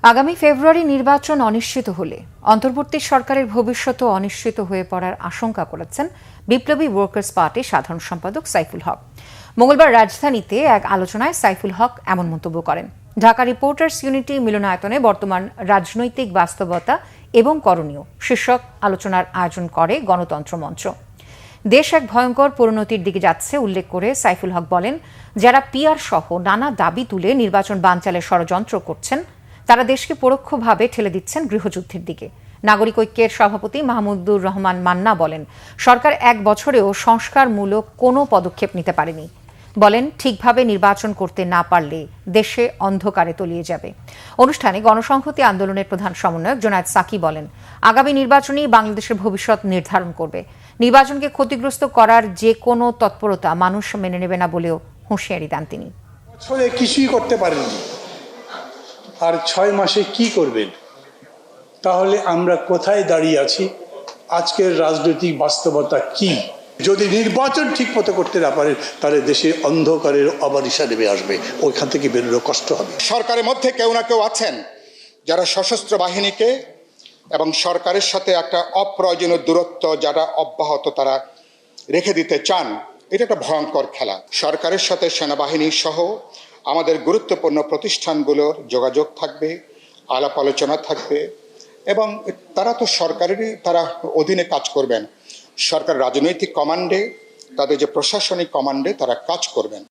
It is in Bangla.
আগামী ফেব্রুয়ারি নির্বাচন অনিশ্চিত হলে অন্তর্বর্তী সরকারের ভবিষ্যৎও অনিশ্চিত হয়ে পড়ার আশঙ্কা করেছেন বিপ্লবী ওয়ার্কার্স পার্টির সাধারণ সম্পাদক সাইফুল হক। মঙ্গলবার রাজধানীতে এক আলোচনায় সাইফুল হক এমন মন্তব্য করেন। ঢাকা রিপোর্টার্স ইউনিটি মিলনায়তনে বর্তমান রাজনৈতিক বাস্তবতা এবং করণীয় শীর্ষক আলোচনার আয়োজন করে গণতন্ত্র মঞ্চ। দেশ এক ভয়ঙ্কর পরিণতির দিকে যাচ্ছে উল্লেখ করে সাইফুল হক বলেন, যারা পিআর সহ নানা দাবি তুলে নির্বাচন বানচালের ষড়যন্ত্র করছেন তারা দেশকে পরোক্ষভাবে ঠেলে দিচ্ছেন গৃহযুদ্ধের দিকে। নাগরিক ঐক্যের সভাপতি মাহমুদুর রহমান মান্না বলেন, সরকার এক বছরেও সংস্কারমূলক কোনো পদক্ষেপ নিতে পারেনি। বলেন, ঠিকভাবে নির্বাচন করতে না পারলে দেশে অন্ধকারে তলিয়ে যাবে। অনুষ্ঠানে গণসংহতি আন্দোলনের প্রধান সমন্বয়ক জোনায়েদ সাকি বলেন, আগামী নির্বাচনই বাংলাদেশের ভবিষ্যৎ নির্ধারণ করবে। নির্বাচনকে ক্ষতিগ্রস্ত করার যে কোনো তৎপরতা মানুষ মেনে নেবে না বলেও হুঁশিয়ারি দেন তিনি। কিছুই করতে পারেননি, আর 6 মাসে কি করবেন? তাহলে আমরা কোথায় দাঁড়িয়ে আছি? আজকের রাজনৈতিক বাস্তবতা কি? যদি নির্বাচন ঠিক মতো করতে না পারেন তাহলে দেশে অন্ধকারের অমানিসা নেমে আসবে, ওইখান থেকে বেরোনো কষ্ট হবে। সরকারের মধ্যে কেউ না কেউ আছেন যারা সশস্ত্র বাহিনীকে এবং সরকারের সাথে একটা অপ্রয়োজনীয় দূরত্ব যারা অব্যাহত তারা রেখে দিতে চান। এটা একটা ভয়ঙ্কর খেলা। সরকারের সাথে সেনাবাহিনী সহ আমাদের গুরুত্বপূর্ণ প্রতিষ্ঠানগুলোর যোগাযোগ থাকবে, আলাপ আলোচনা থাকবে, এবং তারা তো সরকারেরই তারা অধীনে কাজ করবেন। সরকার রাজনৈতিক কমান্ডে, তাদের যে প্রশাসনিক কমান্ডে তারা কাজ করবেন।